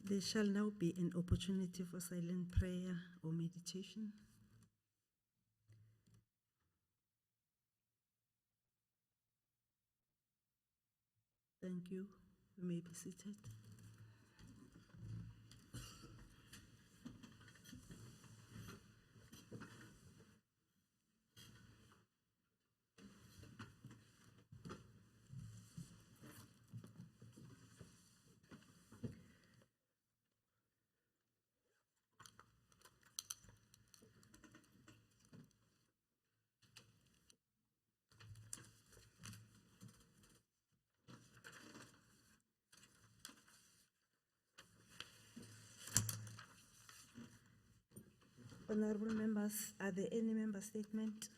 There shall now be an opportunity for silent prayer or meditation. Thank you. You may be seated. Honorable members, are there any member statement?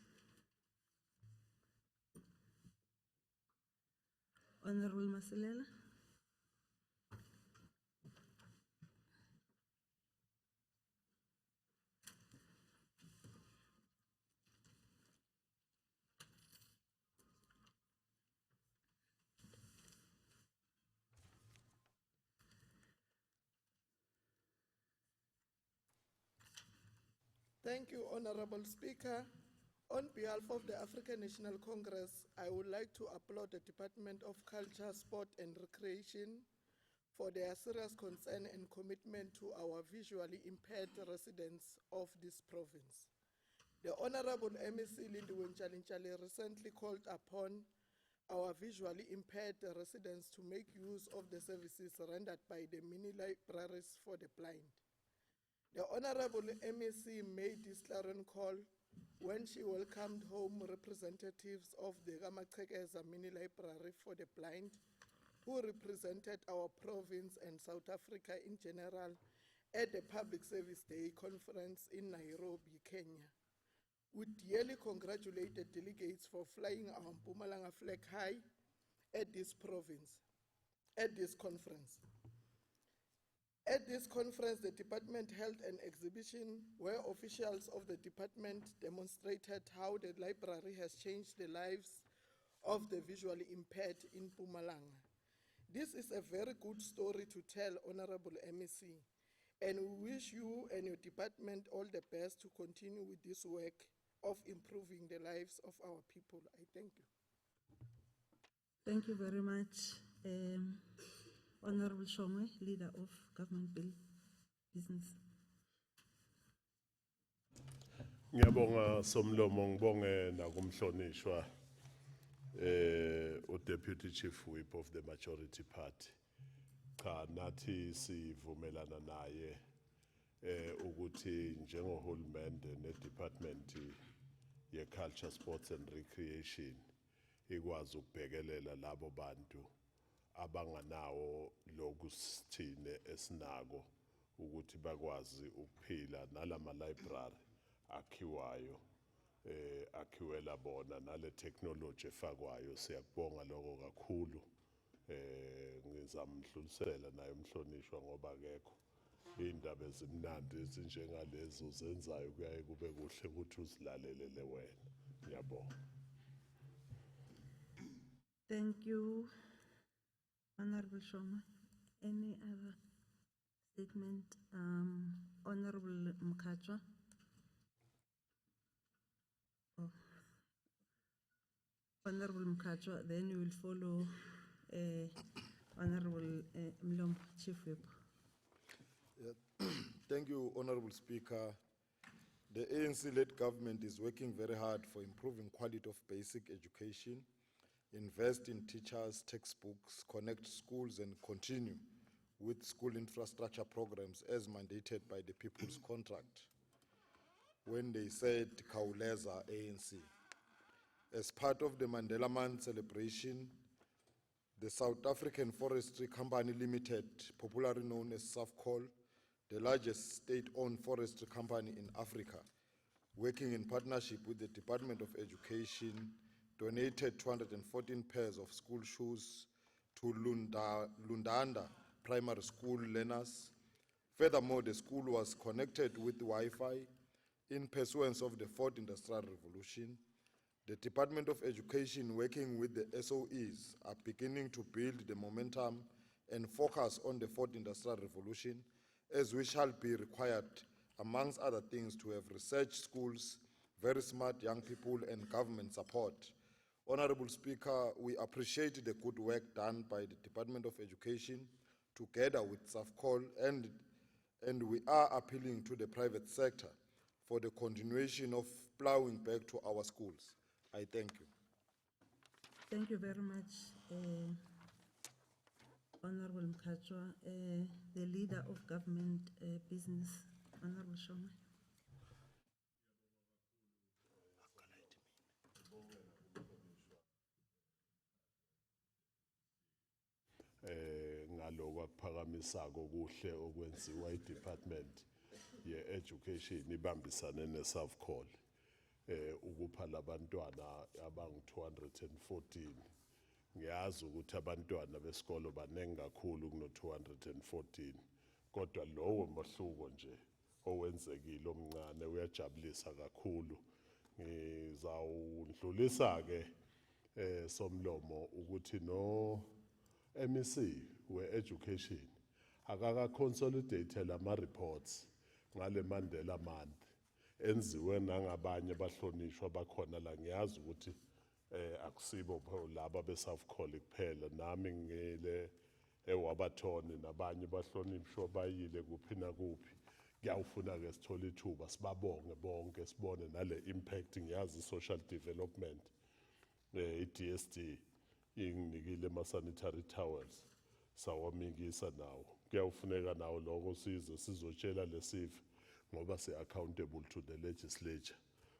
Honorable Masilela? Thank you, Honorable Speaker. On behalf of the African National Congress, I would like to applaud the Department of Culture, Sport and Recreation for their serious concern and commitment to our visually impaired residents of this province. The Honorable MEC Lindiwe Nchalinchali recently called upon our visually impaired residents to make use of the services rendered by the mini libraries for the blind. The Honorable MEC made this clarion call when she welcomed home representatives of the Mkhatshwa Mini Library for the Blind, who represented our province and South Africa in general at the Public Service Day conference in Nairobi, Kenya. We dearly congratulate the delegates for flying our Mpumalanga flag high at this conference. At this conference, the department held an exhibition where officials of the department demonstrated how the library has changed the lives of the visually impaired in Mpumalanga. This is a very good story to tell, Honorable MEC, and we wish you and your department all the best to continue with this work of improving the lives of our people. I thank you. Thank you very much. Honorable Shongwe, Leader of Government Bill Business. Ngiyabonga somlomo ngibonge nakumhlonishwa Deputy Chief Whip of the Majority Party. Cha nathi sivumelana naye ukuthi njengohulumende nedepartment ye Culture, Sports and Recreation ikwazi ukubhekelela labo bantu abanganawo lokusithine esinako ukuthi bakwazi ukuphila nalama library akhiwayo akhiwela bona nale technology efakwayo. Siyakubonga lokho kakhulu. Ngizamhlulisela naye umhlonishwa ngoba akekho indaba ezimnandi ezinjengalezo zenzayo kuyaye kube kuhle ukuthi uzilalelele wena. Ngiyabonga. Thank you, Honorable Shoma. Any other statement? Honorable Mkhatshwa. Oh. Honorable Mkhatshwa, then you will follow Honorable Mlom, Chief Whip. Thank you, Honorable Speaker. The ANC-led government is working very hard for improving quality of basic education, invest in teachers, textbooks, connect schools, and continue with school infrastructure programs as mandated by the People's Contract when they said Khawuleza ANC. As part of the Mandela Month celebration, the South African Forestry Company Limited, popularly known as SAFCOL, the largest state-owned forestry company in Africa, working in partnership with the Department of Education, donated 214 pairs of school shoes to Lundanda Primary School learners. Furthermore, the school was connected with Wi-Fi in pursuance of the Fourth Industrial Revolution. The Department of Education, working with the SOEs, are beginning to build the momentum and focus on the fourth industrial revolution, as we shall be required, amongst other things, to have research schools, very smart young people, and government support. Honorable Speaker, we appreciate the good work done by the Department of Education together with SAFCOL, and we are appealing to the private sector for the continuation of plowing back to our schools. I thank you. Thank you very much, Honorable Mkhatshwa. The Leader of Government Business, Honorable Shoma. Ngalokho akuphakamisako kuhle okwenziwa iDepartment ye-Education ibambisane ne-SAFCOL ukupha labantwana abangu-214. Ngiyazi ukuthi abantwana besikolo baningi kakhulu kuno-214, kodwa lowo mahluko nje owenzekile omncane uyajabulisa kakhulu. Ngizawudlulisa-ke somlomo ukuthi no MEC we-Education akaka-consolidate lama-reports ngale Mandela Month enziwe nangabanye abahlonishwa bakhona la. Ngiyazi ukuthi akusibo laba be-SAFCOL kuphela, nami ngile ewabathoni nabanye bahlonishwa bayile kuphi nakuphi. Kuyawufuna-ke sithole ithuba sibabonge bonke, sibone nale impact. Ngiyazi social development i-DSD inginikile ama-sanitary towels sawamikisa nawo. Kuyawufuneka nawo lokho size sizotshela lesive ngoba si-accountable to the legislature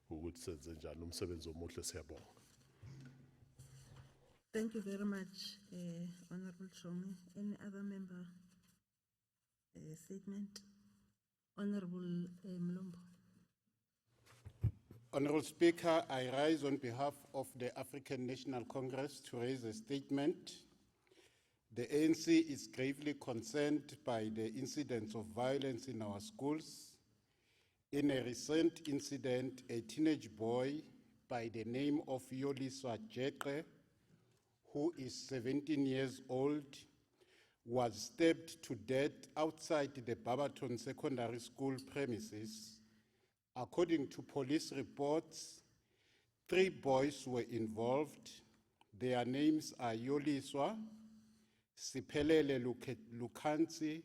ukuthi senze njani umsebenzi omuhle. Siyabonga. Thank you very much, Honorable Shomi. Any other member statement? Honorable Mlombo. Honorable Speaker, I rise on behalf of the African National Congress to raise a statement. The ANC is gravely concerned by the incidents of violence in our schools. In a recent incident, a teenage boy by the name of Yoliswa Jeqe, who is 17 years old, was stabbed to death outside the Barberton Secondary School premises. According to police reports, 3 boys were involved. Their names are Yoliswa, Siphelele Lukansi,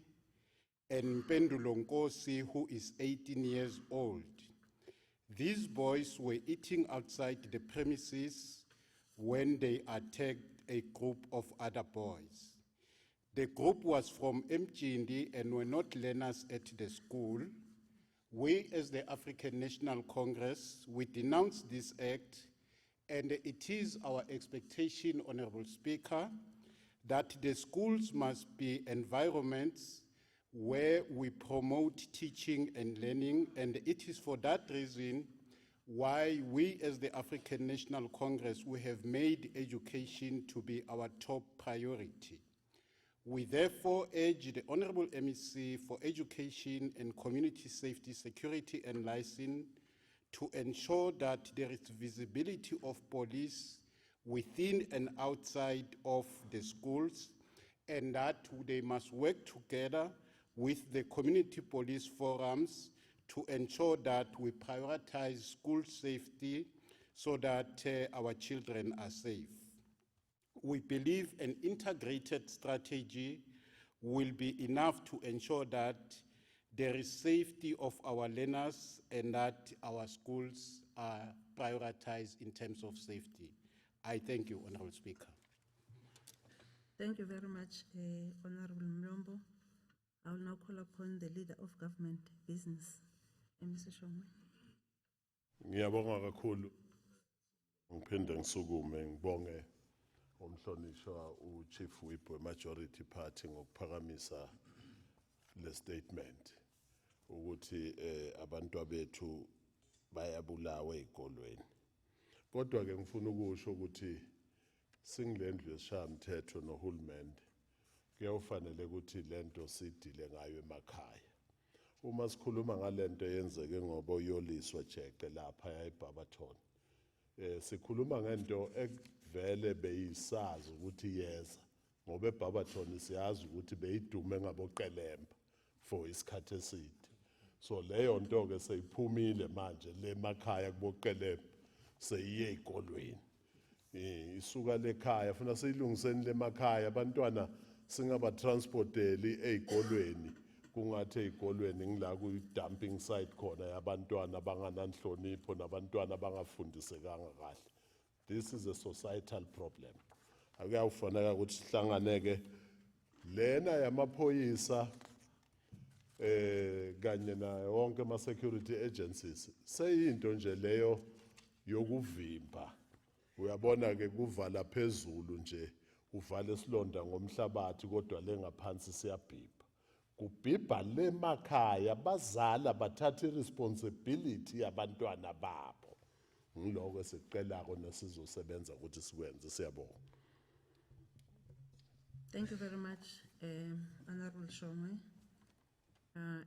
and Mpendulo Nkosi, who is 18 years old. These boys were eating outside the premises when they attacked a group of other boys. The group was from Mjindi and were not learners at the school. We, as the African National Congress, we denounce this act, and it is our expectation, Honorable Speaker, that the schools must be environments where we promote teaching and learning, and it is for that reason why we, as the African National Congress, we have made education to be our top priority. We therefore urge the Honorable MEC for Education and Community Safety, Security and Licensing to ensure that there is visibility of police within and outside of the schools, and that they must work together with the community police forums to ensure that we prioritize school safety so that our children are safe. We believe an integrated strategy will be enough to ensure that there is safety of our learners and that our schools are prioritized in terms of safety. I thank you, Honorable Speaker. Thank you very much, Honorable Mlombo. I will now call upon the Leader of Government Business, Mr. Shoma. Ngiyabonga kakhulu. Ngiphinde ngisukume ngibonge umhlonishwa uChief Whip we-Majority Party ngokuphakamisa le statement ukuthi abantu bethu bayabulawa ezikolweni. Kodwa ke ngifuna ukusho ukuthi singilendlu yesishayamthetho nohulumende kuyawufanele ukuthi lento sidile ngayo emakhaya. Uma sikhuluma ngalento yenzeke ngoba Yoliswa Jeqe lapha eBarberton, sikhuluma ngento ekuvele beyisazi ukuthi yeza ngoba eBarberton siyazi ukuthi beyidume ngaboqelemba for isikhathi eside. So leyo nto ke seyiphumile manje le makhaya kuboqelemba seyiye ezikolweni. Isuka lekhaya funa siyilungiseni le makhaya abantwana singaba transporteli ezikolweni kungathi ezikolweni ngila ku dumping site khona yabantwana abangananhlonipho nabantwana abangafundisekanga kahle. This is a societal problem. Akuyafanele ukuthi sihlanganeke lena yamaphoyisa kanye na wonke ama security agencies seyinto nje leyo yokuvimba. Uyabona ke kuvala phezulu nje uvala isilonda ngomhlabathi kodwa lengaphansi siyabhibha. Kubhibha le makhaya bazala bathatha responsibility yabantwana babo. Ngiloko esicelako nesizosebenza ukuthi sikwenze. Siyabonga. Thank you very much, Honorable Shomwe.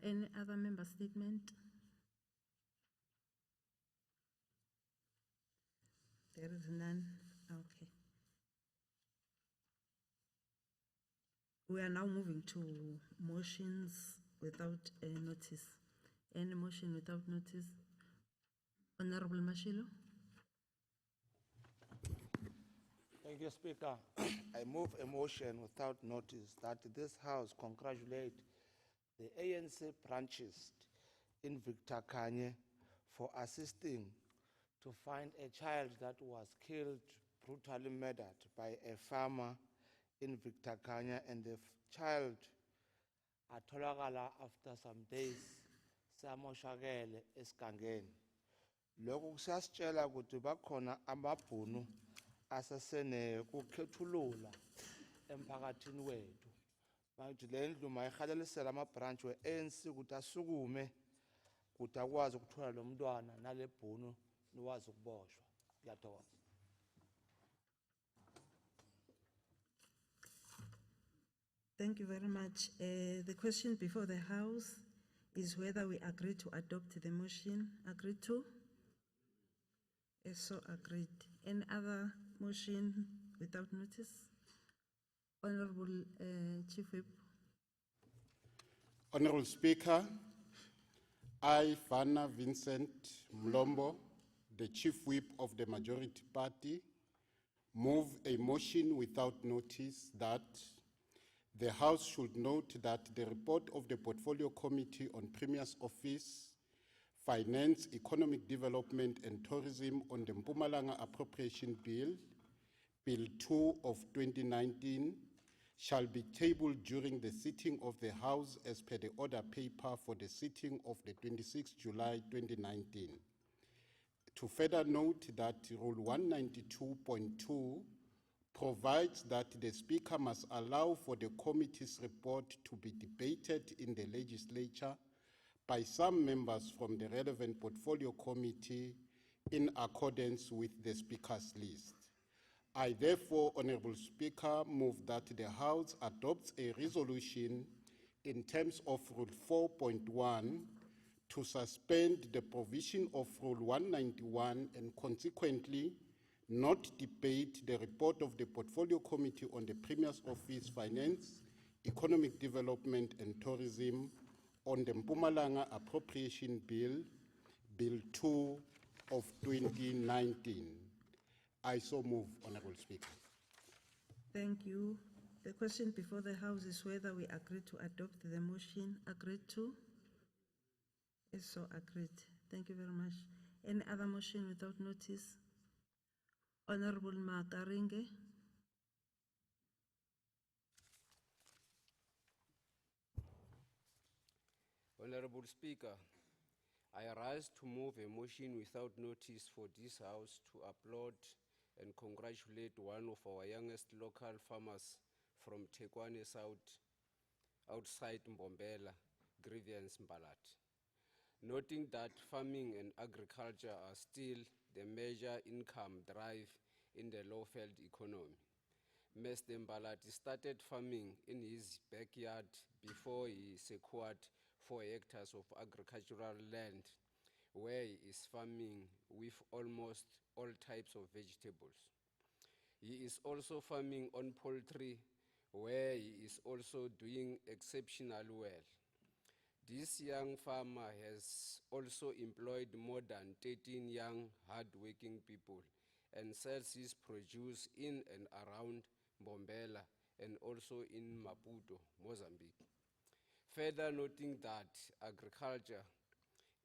Any other member statement? There is none. Okay. We are now moving to motions without a notice. Any motion without notice? Honorable Mashilo? Thank you, Speaker. I move a motion without notice that this House congratulate the ANC branches in Victor Kanye for assisting to find a child that was killed, brutally murdered by a farmer in Victor Kanye, and the child atholakala after some days samoshakele esigangeni. Lokhu kusasitshela ukuthi bakhona amabhunu asasene kukhethulula emphakathini wethu. Manje le ndlu mayihalalisela ama-branch we-ANC ukuthi asukume ukuthi akwazi ukuthola lo mntwana nale bhunu niwazi ukuboshwa. Ngiyathokoza. Thank you very much. The question before the House is whether we agree to adopt the motion. Agreed to? Yes, so agreed. Any other motion without notice? Honorable Chief Whip. Honorable Speaker, I, Fana Vincent Mlombo, the Chief Whip of the Majority Party, move a motion without notice that the House should note that the report of the Portfolio Committee on Premier's Office, Finance, Economic Development and Tourism on the Mpumalanga Appropriation Bill, Bill 2 of 2019, shall be tabled during the sitting of the House as per the order paper for the sitting of the 26th July 2019. To further note that Rule 192.2 provides that the Speaker must allow for the committee's report to be debated in the legislature by some members from the relevant portfolio committee in accordance with the Speaker's list. I therefore, Honorable Speaker, move that the House adopts a resolution in terms of Rule 4.1 to suspend the provision of Rule 191 and consequently not debate the report of the Portfolio Committee on the Premier's Office, Finance, Economic Development and Tourism on the Mpumalanga Appropriation Bill, Bill 2 of 2019. I so move, Honorable Speaker. Thank you. The question before the House is whether we agree to adopt the motion. Agreed to? Yes, so agreed. Thank you very much. Any other motion without notice? Honorable Makaringe. Honorable Speaker, I rise to move a motion without notice for this House to applaud and congratulate one of our youngest local farmers from Tekwane South, outside Mbombela, Grievance Mbalat. Noting that farming and agriculture are still the major income drive in the Lowveld economy. Mr. Mbalati started farming in his backyard before he secured 4 hectares of agricultural land, where he is farming with almost all types of vegetables. He is also farming on poultry where he is also doing exceptionally well. This young farmer has also employed more than 13 young, hard-working people and sells his produce in and around Mbombela and also in Maputo, Mozambique. Further noting that agriculture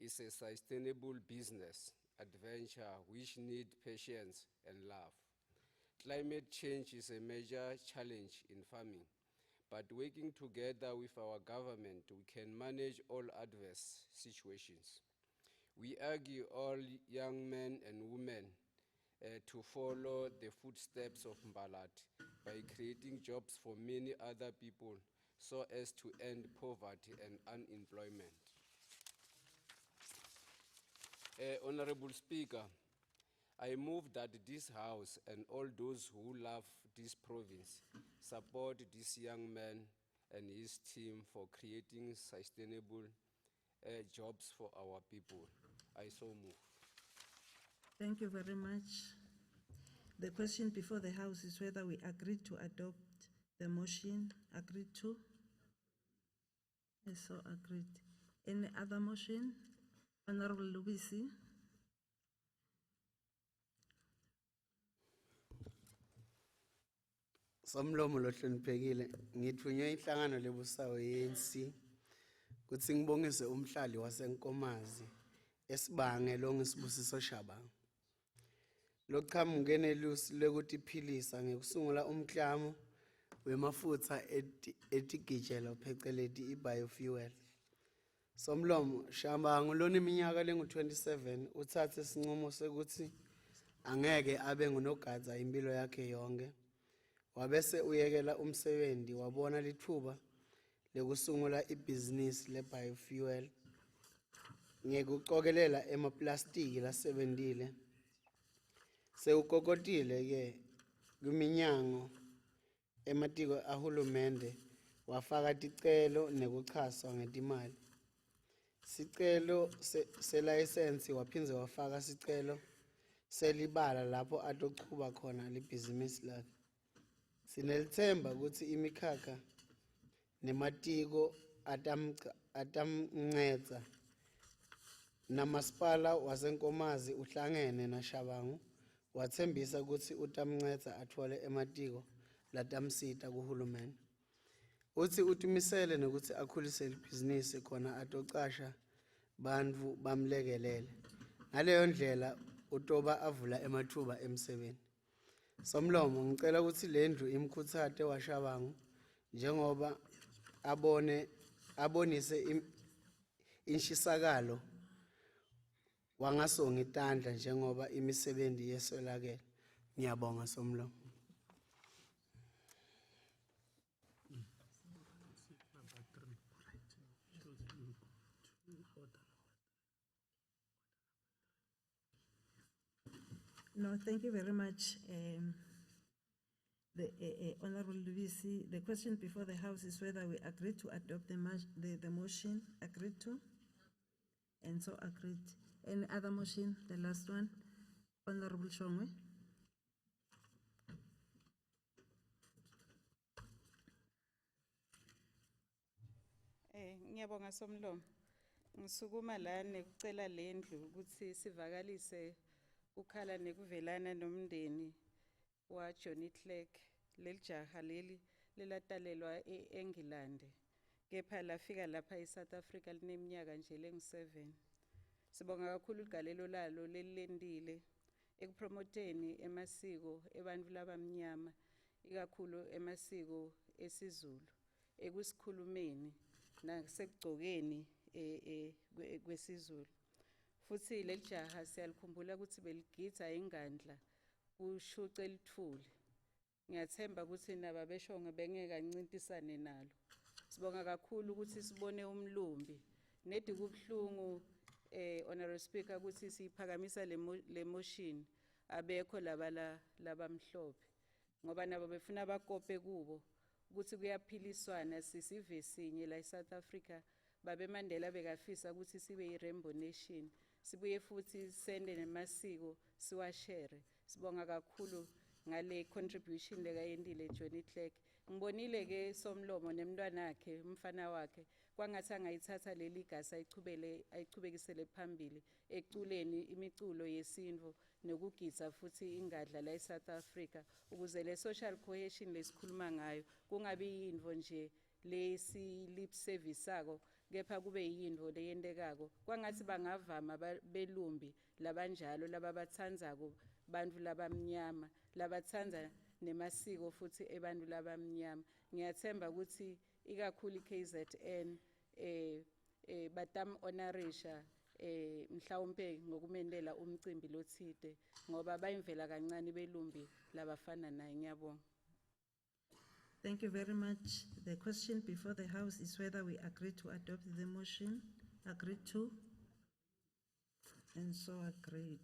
is a sustainable business adventure which needs patience and love. Climate change is a major challenge in farming, but working together with our government, we can manage all adverse situations. We urge all young men and women to follow the footsteps of Mbalat by creating jobs for many other people so as to end poverty and unemployment. Honorable Speaker, I move that this House and all those who love this province support this young man and his team for creating sustainable jobs for our people. I so move. Thank you very much. The question before the House is whether we agree to adopt the motion. Agreed to? Yes, so agreed. Any other motion? Honorable Lubisi. Somlomo lo hloniphekile ngithunywe inhlangano lebusayo ye-ANC kuthi ngibongise umhlali waseNkomazi esibange lo ngisibusiso Shabang. Loqhamuke nelusi lokuthi philisa ngekusungula umklamo wemafutha etigijelo phecelezi i-biofuel. Somlomo Shabang lona iminyaka lengu-27 uthathe isinqumo sekuthi angeke abe ngunogada impilo yakhe yonke. Wabese uyekela umsebenzi wabona lithuba lekusungula ibhizinisi le-biofuel ngekuqokelela emaplastiki lasebentile. Sewukokotile ke kuminyango ematiko ahulumende wafaka ticelo nekuchaswa ngetimali. Sicelo selayisensi waphindze wafaka sicelo selibala lapho atochuba khona libhizinisi lakhe. Sinelithemba ukuthi imikhakha nematiko atamncedza. Namasipala waseNkomazi uhlangene naShabangu wathembisa ukuthi utamncedza athole ematiko latamsita kuhulumende. Uthi utimisele nokuthi akhulise ibhizinisi khona atocasha bantfu bamlekelele. Ngaleyo ndlela utoba avula emathuba emsebenti. Somlomo ngicela ukuthi lendlu imkhutsate waShabangu njengoba abonise inshisakalo wangasonga itandla njengoba imisebenzi yesolakele. Ngiyabonga Somlomo. No, thank you very much. Honorable Lubisi, the question before the House is whether we agree to adopt the motion. Agreed to? And so agreed. Any other motion? The last one? Honorable Shongwe. Ngiyabonga Somlomo. Ngisukuma la nekucela lendlu ukuthi sivakalise ukhala nekuvelana nomndeni wa Johnny Clegg. Lelijaha leli lelatalelwa eNgilandi. Kepha lafika lapha eSouth Africa lineminyaka nje lengu-7. Sibonga kakhulu igalelo lalo lelendile ekupromoteni emasiko ebantfu labamnyama, ikakhulu emasiko esiZulu, ekusikhulumeni nasekugcokeni kwesiZulu. Futhi lelijaha siyalikhumbula ukuthi beligidza ingandla kushuce lithuli. Ngiyathemba ukuthi nababeshonge bengeka ncintisane nalo. Sibonga kakhulu ukuthi sibone umlumbi. Nedi kubuhlungu Honorable Speaker ukuthi siphakamisa le motion abekho labamhlophe ngoba nabo befuna bakope kubo ukuthi kuyaphiliswana sisive sinye la eSouth Africa. Babe Mandela bekafisa ukuthi sibe i-Rainbow Nation, sibuye futhi sende nemasiko siwashare. Sibonga kakhulu ngale contribution lekayendile Johnny Clegg Ngibonile ke Somlomo nemntwana wakhe umfana wakhe kwangathi angayithatha leli gasi ayichubekisele phambili eculeni imiculo yesintu nokugidza futhi ingadla la eSouth Africa ukuze le social cohesion lesikhuluma ngayo kungabi yinto nje lesi lip service sako kepha kube yinto leyentekako kwangathi bangavama belumbi labanjalo lababatsandzako bantu labamnyama labatsandza nemasiko futhi ebantu labamnyama ngiyathemba ukuthi ikakhulu iKZN batam honorisha mhlawumbe ngokumenela umcimbi lothide ngoba bayimvela kancane belumbi labafana naye ngiyabonga. Thank you very much. The question before the House is whether we agree to adopt the motion. Agreed to? And so agreed.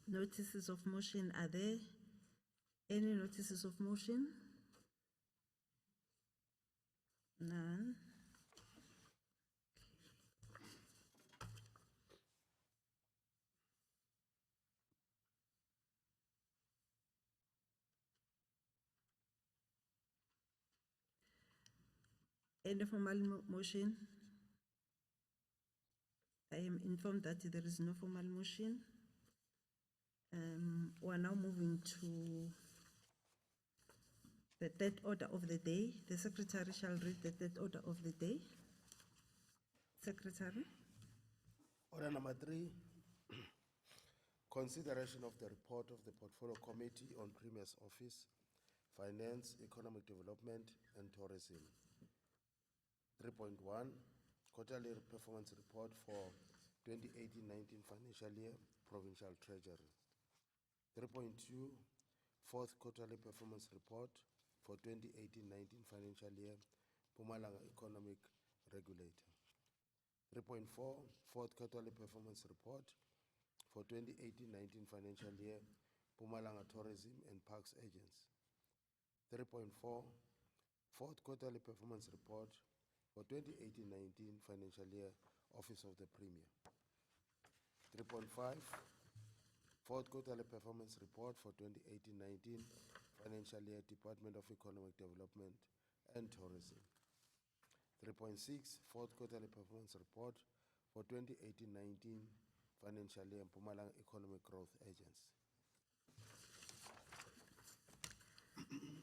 Notices of motion, are there any notices of motion? None. Any formal motion? I am informed that there is no formal motion. We are now moving to the third order of the day. The Secretary shall read the third order of the day. Secretary? Order number 3, consideration of the report of the Portfolio Committee on Premier's Office, Finance, Economic Development and Tourism. 3.1, quarterly performance report for 2018-19 financial year, Provincial Treasury. 3.2, fourth quarterly performance report for 2018-19 financial year, Mpumalanga Economic Regulator. 3.4, fourth quarterly performance report for 2018-19 financial year, Mpumalanga Tourism and Parks Agents. 3.4, fourth quarterly performance report for 2018-19 financial year, Office of the Premier. 3.5, fourth quarterly performance report for 2018-19 financial year, Department of Economic Development and Tourism. 3.6, fourth quarterly performance report for 2018-19 financial year, Mpumalanga Economic Growth Agency.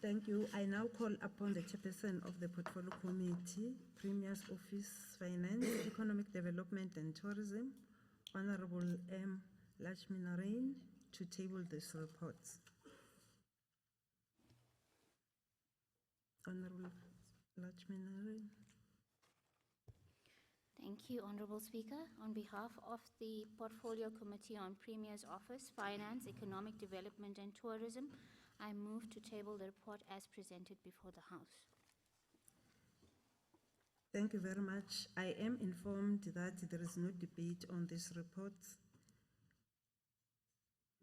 Thank you. I now call upon the chairperson of the Portfolio Committee, Premier's Office, Finance, Economic Development and Tourism, Honorable M. Lachminarain, to table this report. Honorable Lachminarain. Thank you, Honorable Speaker. On behalf of the Portfolio Committee on Premier's Office, Finance, Economic Development and Tourism, I move to table the report as presented before the House. Thank you very much. I am informed that there is no debate on this report.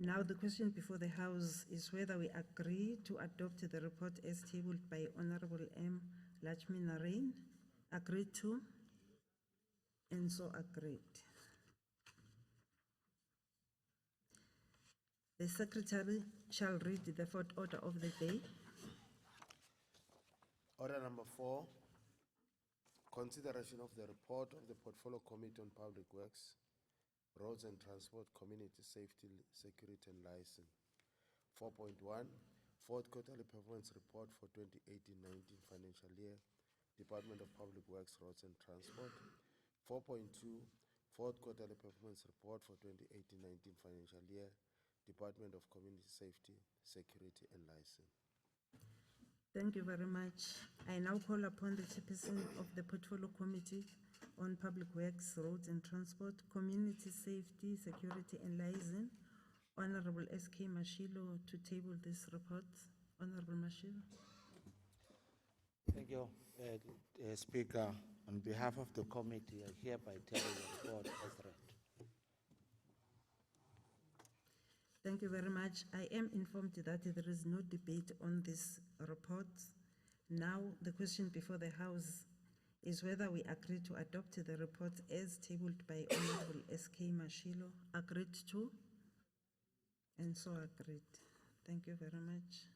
Now the question before the House is whether we agree to adopt the report as tabled by Honorable M. Lachminarain. Agreed to? And so agreed. The Secretary shall read the fourth order of the day. Order number 4, consideration of the report of the Portfolio Committee on Public Works, Roads and Transport, Community Safety, Security and License. 4.1, fourth quarterly performance report for 2018-19 financial year, Department of Public Works, Roads and Transport. 4.2, fourth quarterly performance report for 2018-19 financial year, Department of Community Safety, Security and License. Thank you very much. I now call upon the chairperson of the Portfolio Committee on Public Works, Roads and Transport, Community Safety, Security and Liaison, Honorable S.K. Mashilo, to table this report. Honorable Mashilo. Thank you, Speaker. On behalf of the committee, I hereby table the report as read. Thank you very much. I am informed that there is no debate on this report. Now, the question before the House is whether we agree to adopt the report as tabled by Honorable S.K. Mashilo. Agreed to? And so agreed. Thank you very much.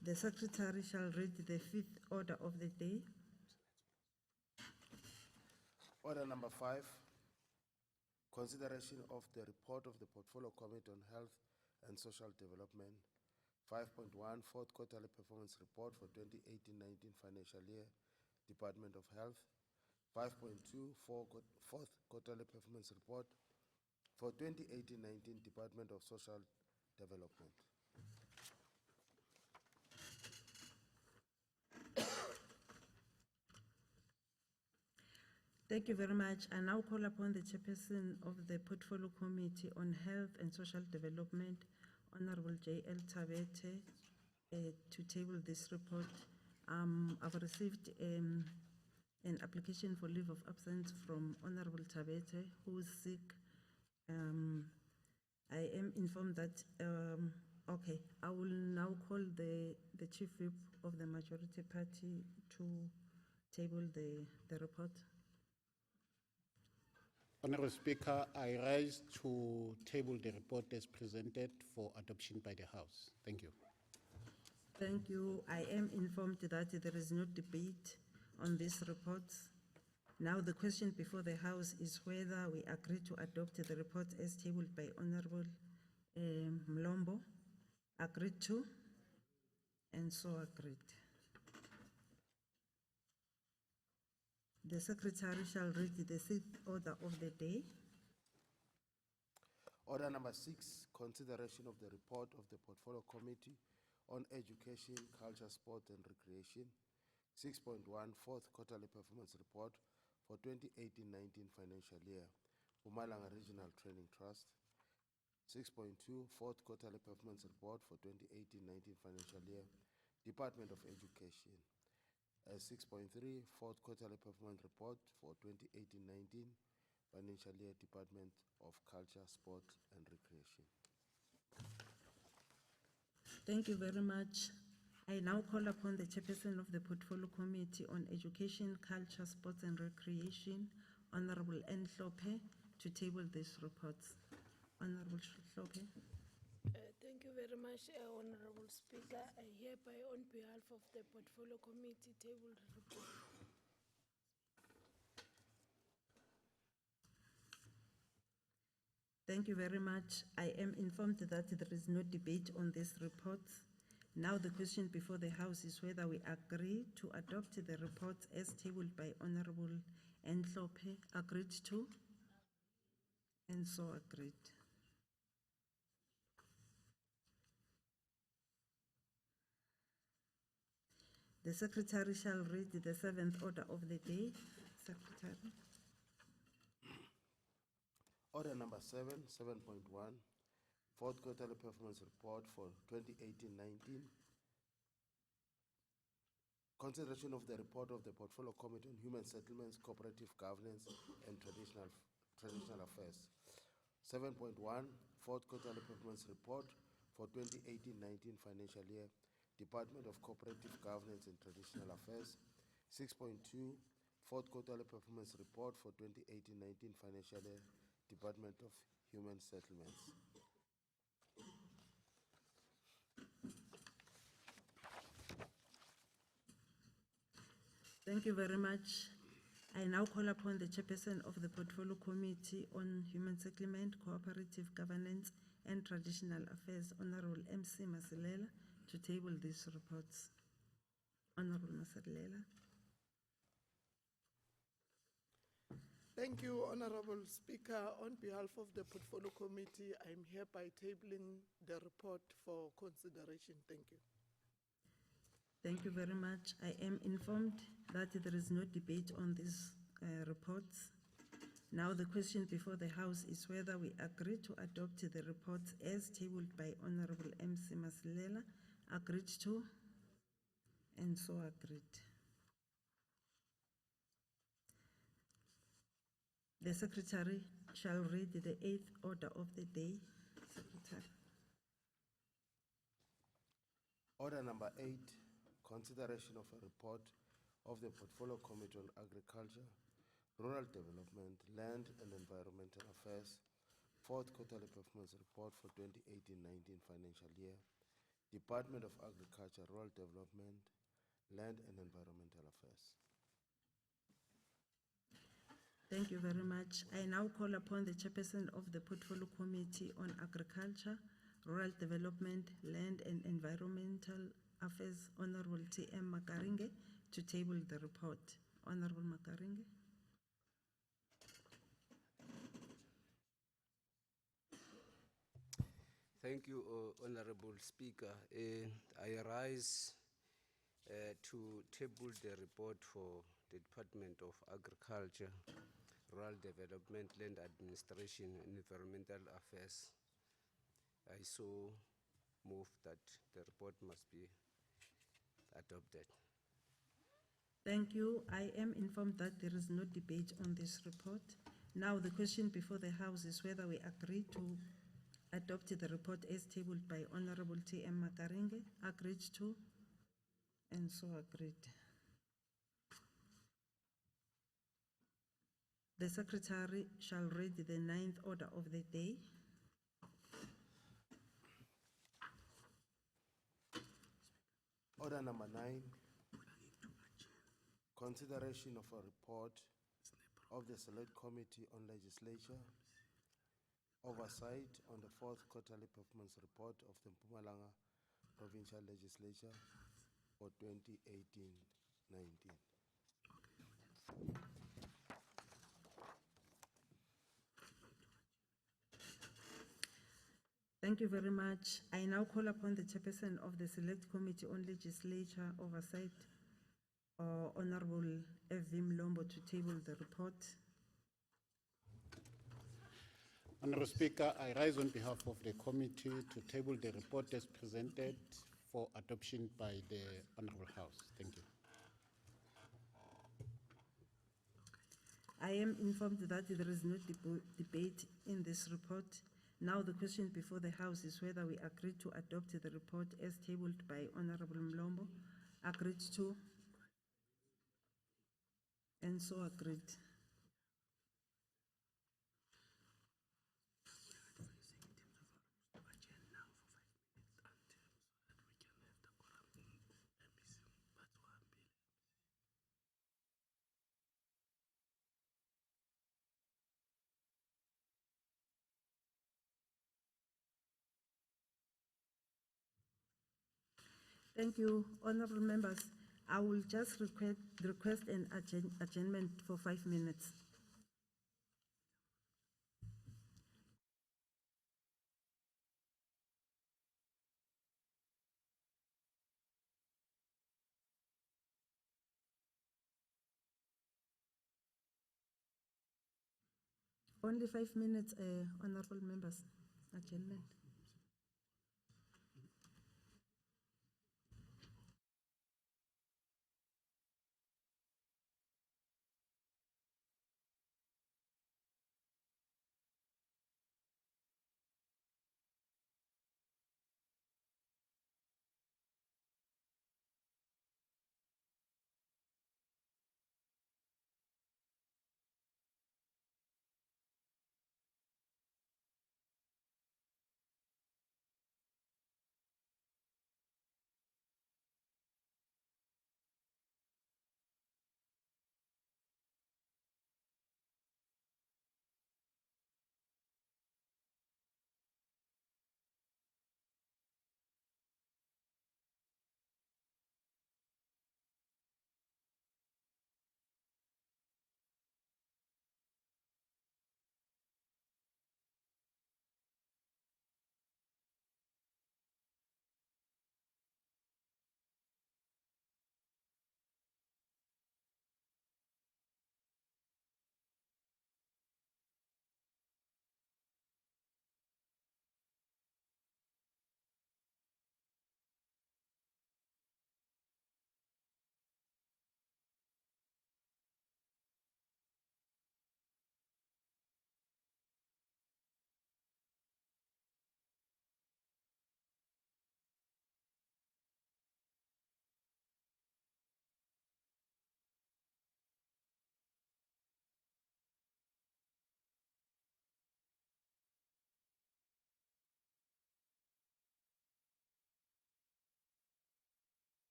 The secretary shall read the fifth order of the day. Order number 5, consideration of the report of the Portfolio Committee on Health and Social Development. 5.1, fourth quarterly performance report for 2018-19 financial year, Department of Health. 5.2, fourth quarterly performance report for 2018-19 Department of Social Development. Thank you very much. I now call upon the chairperson of the Portfolio Committee on Health and Social Development, Honorable J.L. Tabete, to table this report. I've received an application for leave of absence from Honorable Tabete, who is sick. I am informed that, okay, I will now call the Chief Whip of the Majority Party to table the report. Honorable Speaker, I rise to table the report as presented for adoption by the House. Thank you. Thank you. I am informed that there is no debate on this report. Now the question before the House is whether we agree to adopt the report as tabled by Honorable Mlombo. Agreed to, and so agreed. The Secretary shall read the sixth order of the day. Order number 6, consideration of the report of the Portfolio Committee on Education, Culture, Sport and Recreation. 6.1, fourth quarterly performance report for 2018-19 financial year, Mpumalanga Regional Training Trust. 6.2, fourth quarterly performance report for 2018-19 financial year, Department of Education. 6.3, fourth quarterly performance report for 2018-19 financial year, Department of Culture, Sport and Recreation. Thank you very much. I now call upon the chairperson of the Portfolio Committee on Education, Culture, Sports and Recreation, Honorable Mkhatshwa, to table these reports. Honorable Mkhatshwa. Thank you very much, Honorable Speaker. I hereby, on behalf of the Portfolio Committee, table the report. Thank you very much. I am informed that there is no debate on this report. Now the question before the House is whether we agree to adopt the report as tabled by Honorable Mkhatshwa. Agreed to? And so agreed. The Secretary shall read the seventh order of the day. Secretary. Order number 7, 7.1, fourth quarterly performance report for 2018-19. Consideration of the report of the Portfolio Committee on Human Settlements, Cooperative Governance and Traditional Affairs. 7.1, fourth quarterly performance report for 2018-19 financial year, Department of Cooperative Governance and Traditional Affairs. 6.2, fourth quarterly performance report for 2018-19 financial year, Department of Human Settlements. Thank you very much. I now call upon the chairperson of the Portfolio Committee on Human Settlement, Cooperative Governance and Traditional Affairs, Honorable MC Masilela, to table these reports. Honorable Masilela. Thank you, Honorable Speaker. On behalf of the Portfolio Committee, I am hereby tabling the report for consideration. Thank you. Thank you very much. I am informed that there is no debate on these reports. Now the question before the House is whether we agree to adopt the reports as tabled by Honorable MC Masilela. Agreed to, and so agreed. The Secretary shall read the eighth order of the day. Secretary. Order number 8, consideration of a report of the Portfolio Committee on Agriculture, Rural Development, Land and Environmental Affairs. fourth quarterly performance report for 2018-19 financial year, Department of Agriculture, Rural Development, Land and Environmental Affairs. Thank you very much. I now call upon the chairperson of the Portfolio Committee on Agriculture, Rural Development, Land and Environmental Affairs, Honorable T.M. Makaringe, to table the report. Honorable Makaringe. Thank you, Honorable Speaker. I rise to table the report for the Department of Agriculture, Rural Development, Land Administration, and Environmental Affairs. I so move that the report must be adopted. Thank you. I am informed that there is no debate on this report. Now the question before the House is whether we agree to adopt the report as tabled by Honorable T.M. Makaringe. Agreed to, and so agreed. The Secretary shall read the 9th order of the day. Order number 9, consideration of a report of the Select Committee on Legislature, oversight on the fourth quarterly performance report of the Mpumalanga Provincial Legislature for 2018-19. Thank you very much. I now call upon the chairperson of the Select Committee on Legislature Oversight, Honorable F.V. Mlombo, to table the report. Honorable Speaker, I rise on behalf of the committee to table the report as presented for adoption by the Honorable House. Thank you. I am informed that there is no debate in this report. Now the question before the House is whether we agree to adopt the report as tabled by Honorable Mlombo. Agreed to, and so agreed. Thank you, honorable members. I will just request an adjournment for 5 minutes. Only 5 minutes, honorable members. Adjournment.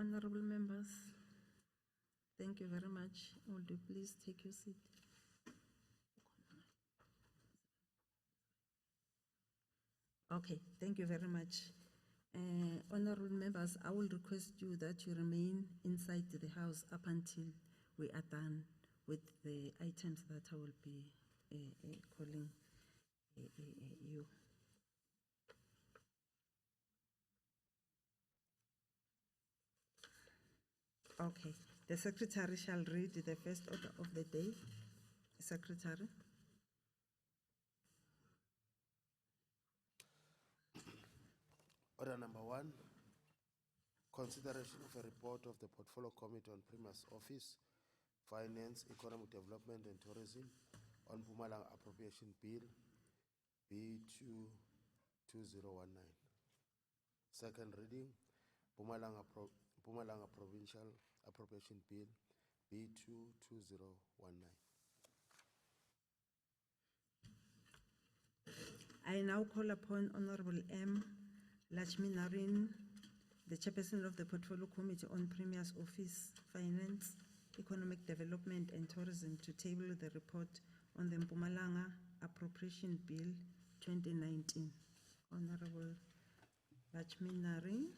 Honorable members, thank you very much. Would you please take your seat? Okay, thank you very much. Honorable members, I will request you that you remain inside the house up until we are done with the items that I will be calling you. Okay, the secretary shall read the first order of the day. Secretary. Order number 1, consideration of a report of the Portfolio Committee on Premier's Office, Finance, Economic Development and Tourism on Mpumalanga Appropriation Bill B2 2019. Second reading, Mpumalanga Provincial Appropriation Bill B2 2019. I now call upon Honorable M. Lachminarin, the chairperson of the Portfolio Committee on Premier's Office, Finance, Economic Development and Tourism, to table the report on the Mpumalanga Appropriation Bill 2019. Honorable Lachminarin.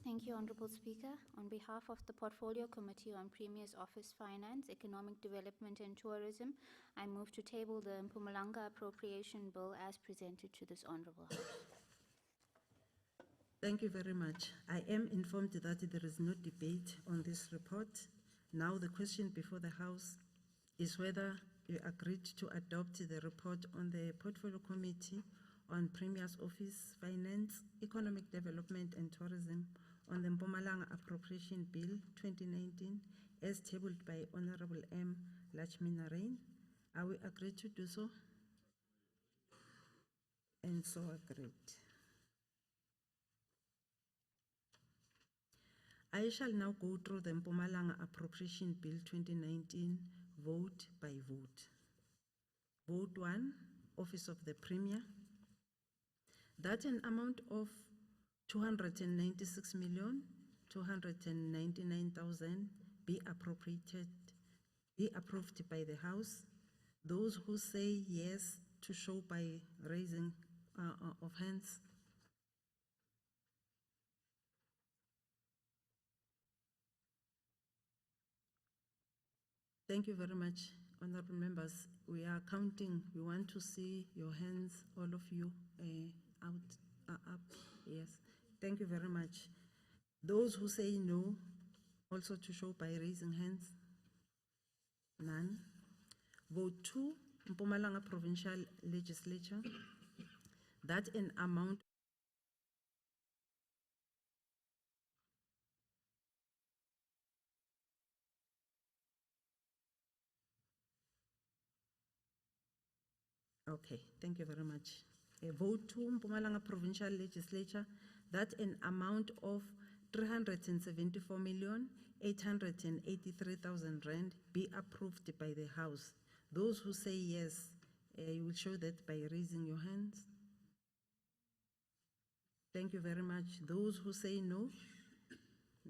Thank you, Honorable Speaker. On behalf of the Portfolio Committee on Premier's Office, Finance, Economic Development and Tourism, I move to table the Mpumalanga Appropriation Bill as presented to this Honorable House. Thank you very much. I am informed that there is no debate on this report. Now the question before the House is whether you agreed to adopt the report on the Portfolio Committee on Premier's Office, Finance, Economic Development and Tourism on the Mpumalanga Appropriation Bill 2019 as tabled by Honorable M. Lachminarin. Are we agreed to do so? And so agreed. I shall now go through the Mpumalanga Appropriation Bill 2019 vote by vote. Vote 1, Office of the Premier, that an amount of 296,299,000 be approved by the House. Those who say yes to show by raising of hands. Thank you very much, honorable members. We are counting. We want to see your hands, all of you, up. Yes. Thank you very much. Those who say no, also to show by raising hands. None. Vote 2, Mpumalanga Provincial Legislature, that an amount Okay, thank you very much. A vote to Mpumalanga Provincial Legislature that an amount of 374,883,000 rand be approved by the House. Those who say yes, you will show that by raising your hands. Thank you very much. Those who say no,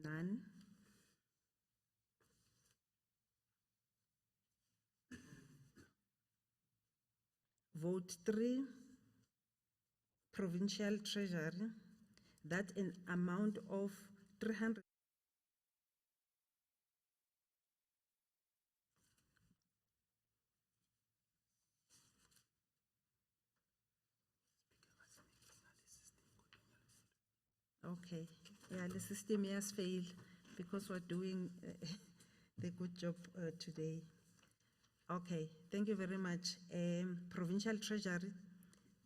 none. Vote 3, Provincial Treasury, that an amount of 300. Okay, yeah, the system has failed because we're doing the good job today. Okay, thank you very much. Provincial Treasury,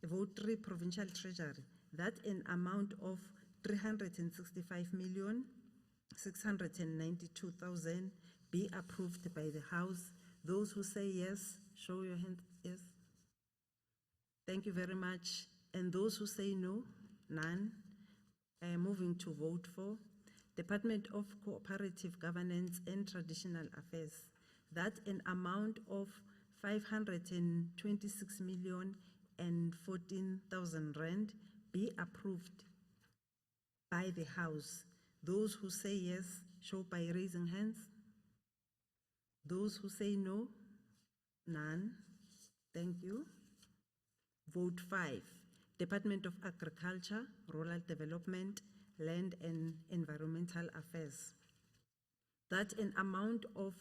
vote 3, Provincial Treasury, that an amount of 365,692,000 be approved by the House. Those who say yes, show your hand. Yes. Thank you very much. And those who say no, none. Moving to vote 4, Department of Cooperative Governance and Traditional Affairs, that an amount of 526,014,000 rand be approved by the House. Those who say yes, show by raising hands. Those who say no, none. Thank you. Vote 5, Department of Agriculture, Rural Development, Land and Environmental Affairs, that an amount of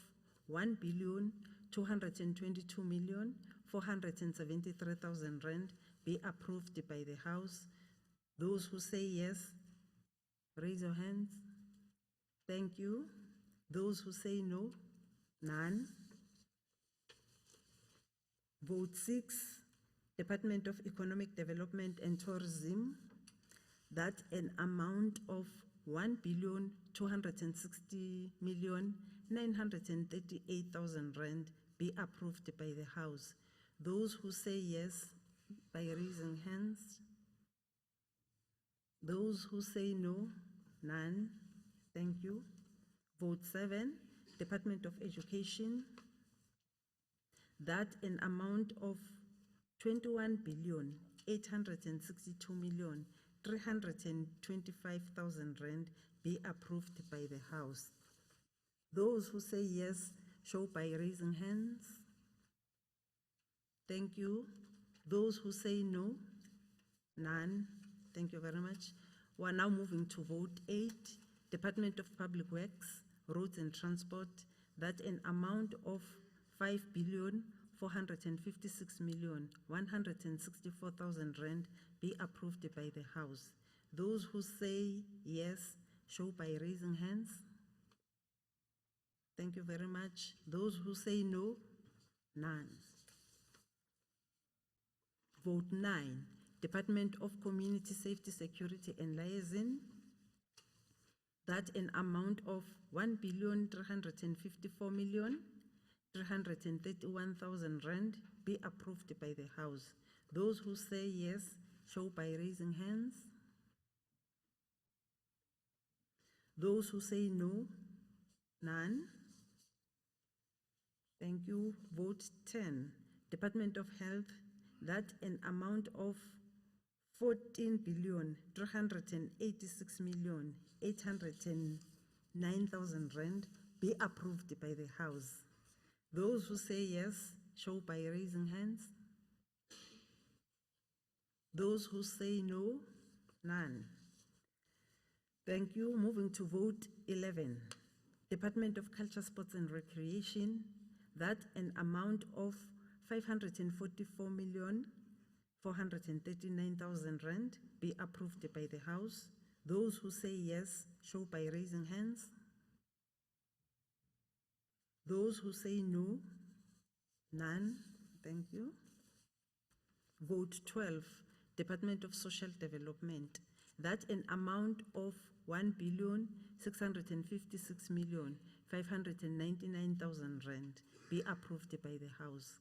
1,222,473,000 rand be approved by the House. Those who say yes, raise your hands. Thank you. Those who say no, none. Vote 6, Department of Economic Development and Tourism, that an amount of 1,260,938,000 rand be approved by the House. Those who say yes, by raising hands. Those who say no, none. Thank you. Vote 7, Department of Education, that an amount of 21,862,325,000 rand be approved by the House. Those who say yes, show by raising hands. Thank you. Those who say no, none. Thank you very much. We are now moving to vote 8, Department of Public Works, Roads and Transport, that an amount of 5,456,164,000 rand be approved by the House. Those who say yes, show by raising hands. Thank you very much. Those who say no, none. Vote 9, Department of Community Safety, Security and Liaison, that an amount of 1,354,331,000 rand be approved by the House. Those who say yes, show by raising hands. Those who say no, none. Thank you. Vote 10, Department of Health, that an amount of 14,386,809,000 rand be approved by the House. Those who say yes, show by raising hands. Those who say no, none. Thank you. Moving to vote 11, Department of Culture, Sports and Recreation, that an amount of 544,439,000 rand be approved by the House. Those who say yes, show by raising hands. Those who say no, none. Thank you. Vote 12, Department of Social Development, that an amount of 1,656,599,000 rand be approved by the House.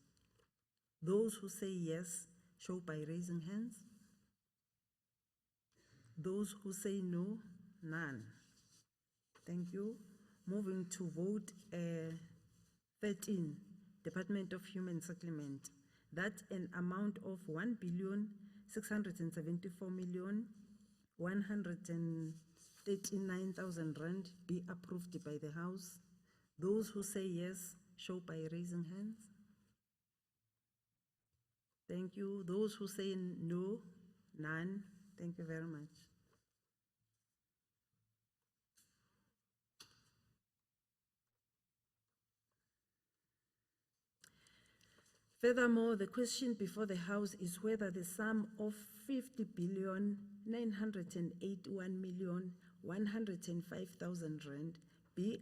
Those who say yes, show by raising hands. Those who say no, none. Thank you. Moving to vote 13, Department of Human Settlement, that an amount of 1,674,139,000 rand be approved by the House. Those who say yes, show by raising hands. Thank you. Those who say no, none. Thank you very much. Furthermore, the question before the House is whether the sum of 50,981,105,000 rand be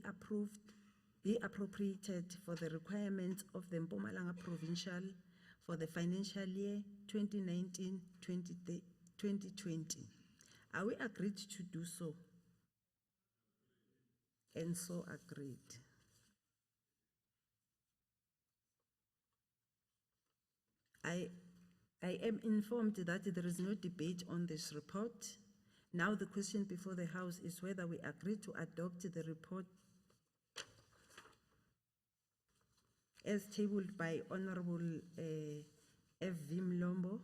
appropriated for the requirements of the Mpumalanga Provincial for the financial year 2019-2020. Are we agreed to do so? And so agreed. I am informed that there is no debate on this report. Now the question before the House is whether we agree to adopt the report as tabled by Honorable F.V. Mlombo.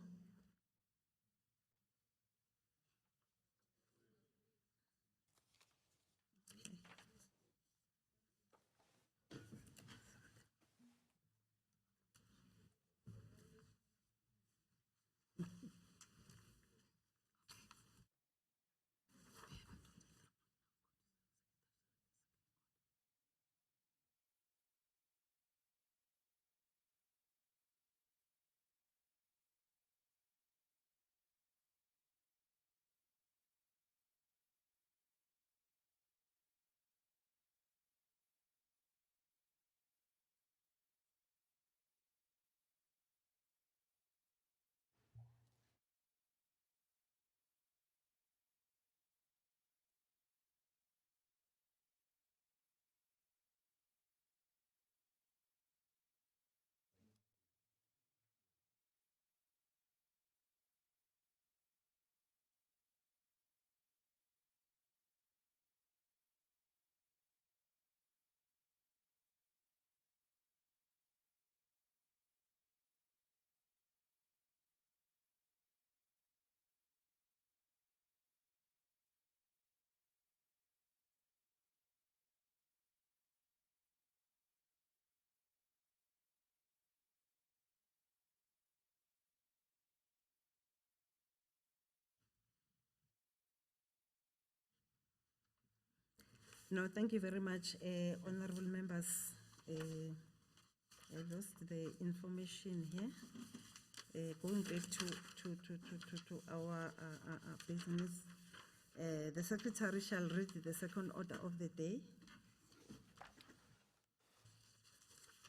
No, thank you very much, honorable members. I lost the information here. Going back to our business, the secretary shall read the second order of the day.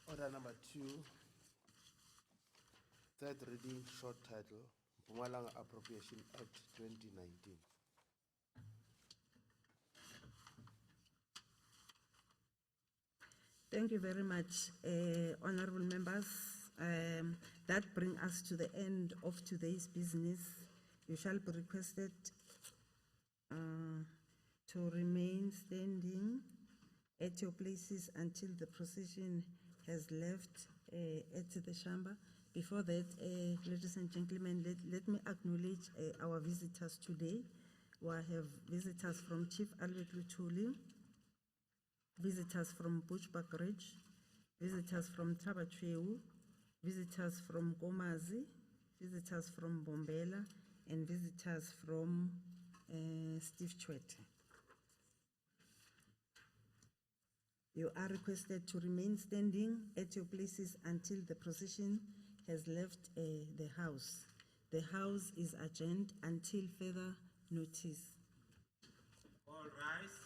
Order number 2, third reading, short title, Mpumalanga Appropriation Act 2019. Thank you very much, honorable members. That brings us to the end of today's business. You shall be requested to remain standing at your places until the procession has left at the chamber. Before that, ladies and gentlemen, let me acknowledge our visitors today. We have visitors from Chief Albert Luthuli, visitors from Bushbuck Ridge, visitors from Tabatweu, visitors from Gomazi, visitors from Bombela, and visitors from Steve Chwete. You are requested to remain standing at your places until the procession has left the house. The house is adjourned until further notice. All rise.